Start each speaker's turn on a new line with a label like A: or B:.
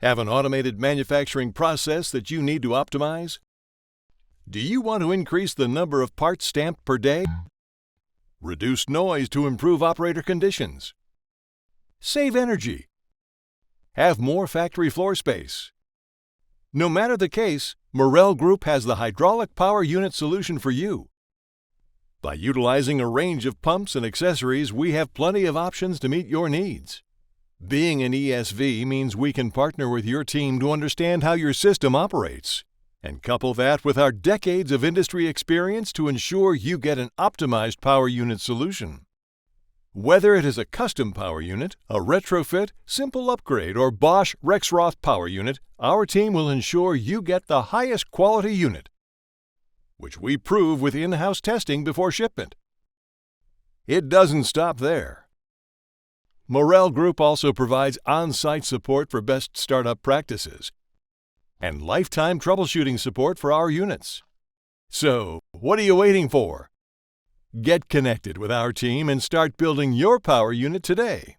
A: Have an automated manufacturing process that you need to optimize? Do you want to increase the number of parts stamped per day? Reduce noise to improve operator conditions? Save energy? Have more factory floor space? No matter the case, Morrell Group has the hydraulic power unit solution for you. By utilizing a range of pumps and accessories, we have plenty of options to meet your needs. Being an ESV means we can partner with your team to understand how your system operates, and couple that with our decades of industry experience to ensure you get an optimized power unit solution. Whether it is a custom power unit, a retrofit, simple upgrade, or Bosch Rexroth Power unit, our team will ensure you get the highest quality unit, which we prove with in-house testing before shipment. It doesn't stop there. Morrell Group also provides on-site support for best startup practices and lifetime troubleshooting support for our units. So, what are you waiting for? Get connected with our team and start building your power unit today.